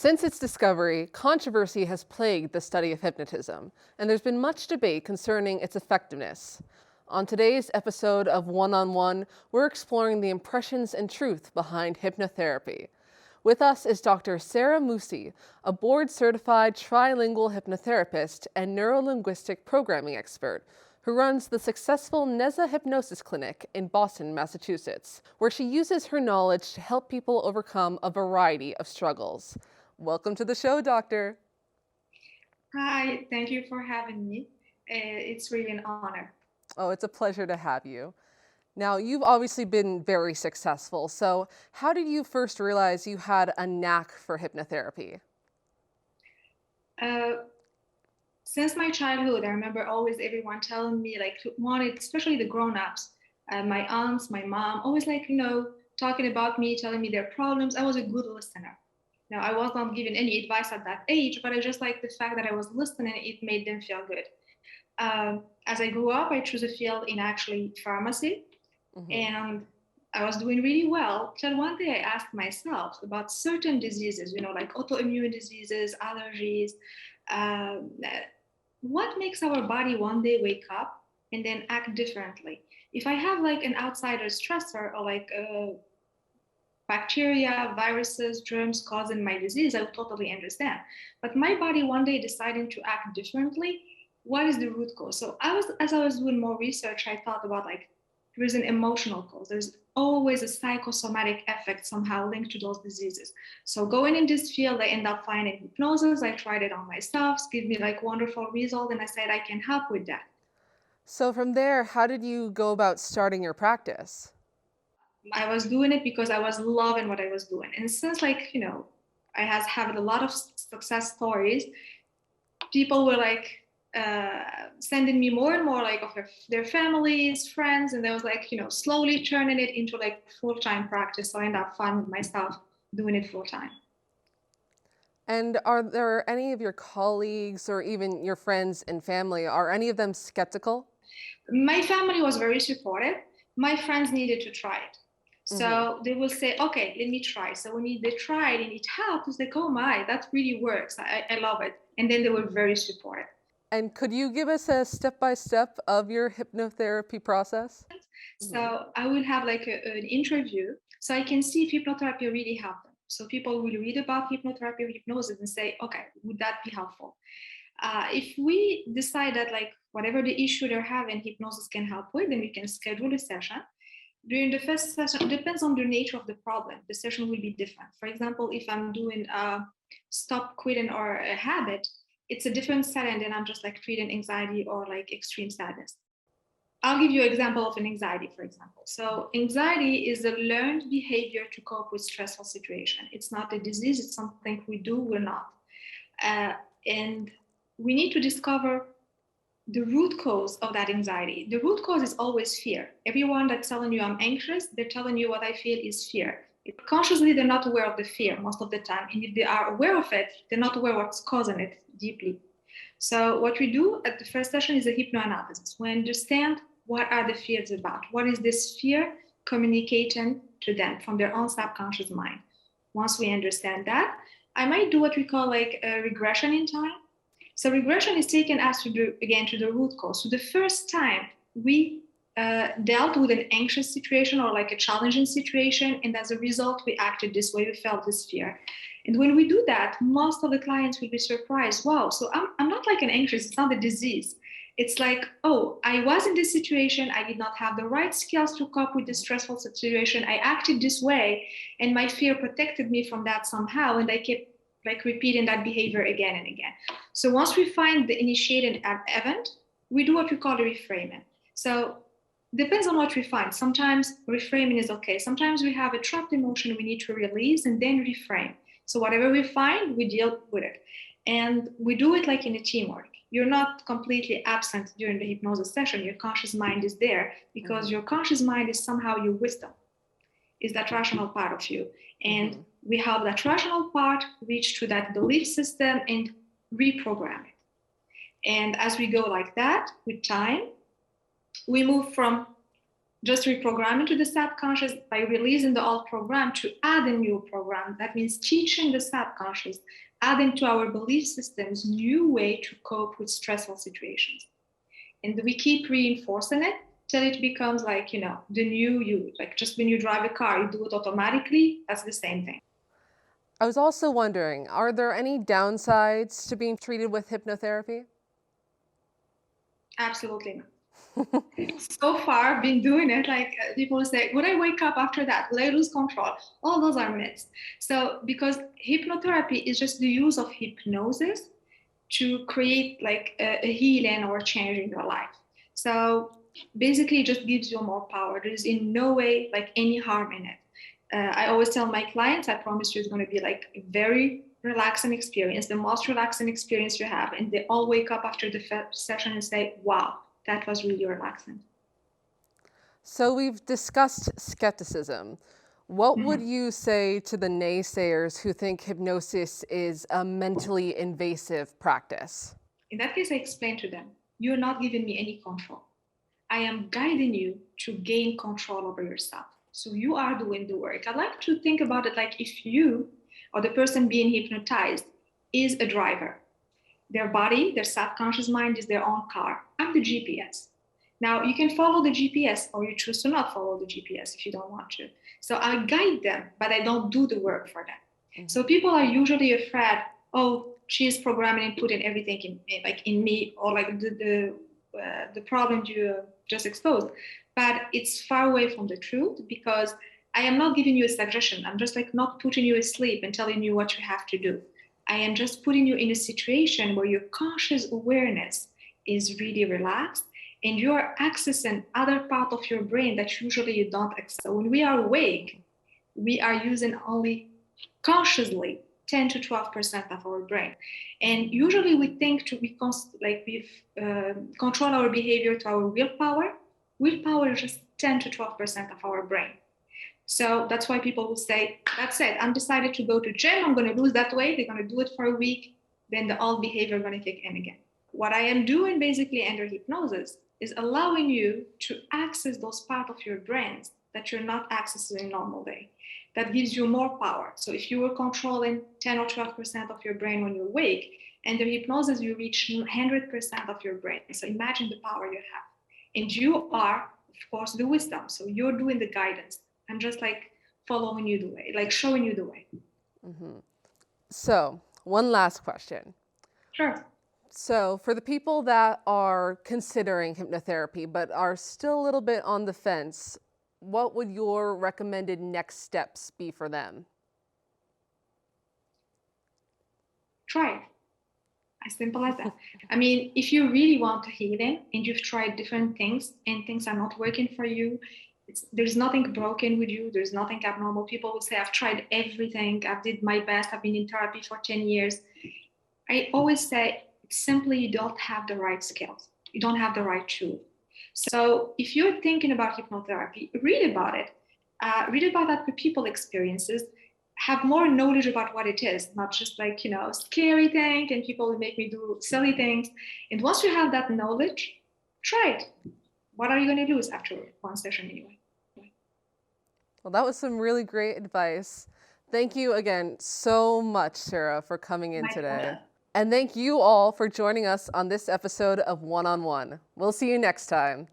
Since its discovery, controversy has plagued the study of hypnotism, and there's been much debate concerning its effectiveness. On today's episode of One on One, we're exploring the impressions and truth behind hypnotherapy. With us is Dr. Sarah Moussi, a board-certified trilingual hypnotherapist and neurolinguistic programming expert who runs the successful Neza Hypnosis Clinic in Boston, Massachusetts, where she uses her knowledge to help people overcome a variety of struggles. Welcome to the show, Doctor. Hi, thank you for having me. It's really an honor. Oh, it's a pleasure to have you. Now, you've obviously been very successful, so how did you first realize you had a knack for hypnotherapy? Uh, since my childhood, I remember always everyone telling me, like, wanted, especially the grown-ups, my aunts, my mom, always like, talking about me, telling me their problems. I was a good listener. Now, I was not given any advice at that age, but I just like the fact that I was listening, it made them feel good. As I grew up, I chose a field in actually pharmacy, Hmm. and I was doing really well. Till one day I asked myself about certain diseases, like autoimmune diseases, allergies. Um, what makes our body one day wake up and then act differently? If I have like an outsider stressor or like bacteria, viruses, germs causing my disease, I would totally understand. But my body one day deciding to act differently, what is the root cause? So as I was doing more research, I thought about like there is an emotional cause. There's always a psychosomatic effect somehow linked to those diseases. So going in this field, I end up finding hypnosis. I tried it on myself, give me like wonderful result, and I said I can help with that. So from there, how did you go about starting your practice? I was doing it because I was loving what I was doing. And since like, I has had a lot of success stories, people were like sending me more and more like of their families, friends, and there was like, slowly turning it into like full-time practice. So I ended up finding myself doing it full-time. And are there any of your colleagues or even your friends and family, are any of them skeptical? My family was very supportive. My friends needed to try it. Hmm. So they will say, okay, let me try. So when they tried and it helped, it's like, oh my, that really works. I love it. And then they were very supportive. And could you give us a step-by-step of your hypnotherapy process? Hmm. So I will have like an interview so I can see if hypnotherapy really helped them. So people will read about hypnotherapy or hypnosis and say, okay, would that be helpful? If we decide that like whatever the issue they're having, hypnosis can help with, then we can schedule a session. During the first session, it depends on the nature of the problem. The session will be different. For example, if I'm doing stop quitting or a habit, it's a different setting than I'm just like treating anxiety or like extreme sadness. I'll give you an example of an anxiety, for example. So anxiety is a learned behavior to cope with stressful situation. It's not a disease, it's something we do, we're not. Uh, and we need to discover the root cause of that anxiety. The root cause is always fear. Everyone that's telling you I'm anxious, they're telling you what I feel is fear. Consciously, they're not aware of the fear most of the time. And if they are aware of it, they're not aware what's causing it deeply. So what we do at the first session is a hypnoanalysis. We understand what are the fears about. What is this fear communicating to them from their own subconscious mind? Once we understand that, I might do what we call like a regression in time. So regression is taking us again to the root cause. So the first time we dealt with an anxious situation or like a challenging situation, and as a result, we acted this way, we felt this fear. And when we do that, most of the clients will be surprised. Wow, so I'm not like an anxious, it's not a disease. It's like, oh, I was in this situation. I did not have the right skills to cope with this stressful situation. I acted this way, and my fear protected me from that somehow. And I kept like repeating that behavior again and again. So once we find the initiating event, we do what we call the reframing. So depends on what we find. Sometimes reframing is okay. Sometimes we have a trapped emotion we need to release and then reframe. So whatever we find, we deal with it. And we do it like in a teamwork. You're not completely absent during the hypnosis session. Your conscious mind is there because Hmm. your conscious mind is somehow your wisdom, is that rational part of you. And Hmm. we help that rational part reach to that belief system and reprogram it. And as we go like that with time, we move from just reprogramming to the subconscious by releasing the old program to add a new program. That means teaching the subconscious, adding to our belief systems new way to cope with stressful situations. And we keep reinforcing it till it becomes like, the new you. Like just when you drive a car, you do it automatically. That's the same thing. I was also wondering, are there any downsides to being treated with hypnotherapy? Absolutely not. So far been doing it, like people say, would I wake up after that? Will I lose control? All those are myths. So because hypnotherapy is just the use of hypnosis to create like a healing or change in your life. So basically it just gives you more power. There is in no way like any harm in it. I always tell my clients, I promise you it's going to be like a very relaxing experience, the most relaxing experience you have. And they all wake up after the session and say, wow, that was really relaxing. So we've discussed skepticism. What would you say to the naysayers who think hypnosis is a mentally invasive practice? In that case, I explain to them, you're not giving me any control. I am guiding you to gain control over yourself. So you are doing the work. I like to think about it like if you or the person being hypnotized is a driver. Their body, their subconscious mind is their own car. I'm the GPS. Now you can follow the GPS or you choose to not follow the GPS if you don't want to. So I guide them, but I don't do the work for them. Mm-hmm. So people are usually afraid, oh, she's programming and putting everything in me, or like the problem you just exposed. But it's far away from the truth because I am not giving you a suggestion. I'm just like not putting you asleep and telling you what you have to do. I am just putting you in a situation where your conscious awareness is really relaxed and you're accessing other part of your brain that usually you don't access. So when we are awake, we are using only consciously 10 to 12% of our brain. And usually we think we control our behavior to our willpower. Willpower is just 10 to 12% of our brain. So that's why people will say, that's it, I'm decided to go to gym, I'm going to lose that weight, they're going to do it for a week, then the old behavior is going to kick in again. What I am doing basically under hypnosis is allowing you to access those parts of your brains that you're not accessing in a normal day. That gives you more power. So if you were controlling 10 or 12% of your brain when you're awake, under hypnosis, you reach 100% of your brain. So imagine the power you have. And you are, of course, the wisdom. So you're doing the guidance. I'm just like following you the way, like showing you the way. Mm-hmm. So one last question. Sure. So for the people that are considering hypnotherapy but are still a little bit on the fence, what would your recommended next steps be for them? Try it. As simple as that. I mean, if you really want to heal it and you've tried different things and things are not working for you, there's nothing broken with you. There's nothing abnormal. People will say, I've tried everything. I did my best. I've been in therapy for 10 years. I always say, simply, you don't have the right skills. You don't have the right tool. So if you're thinking about hypnotherapy, read about it. Read about other people's experiences. Have more knowledge about what it is, not just like, scary thing and people will make me do silly things. And once you have that knowledge, try it. What are you going to lose after one session anyway? Well, that was some really great advice. Thank you again so much, Sarah, for coming in today. And thank you all for joining us on this episode of One on One. We'll see you next time.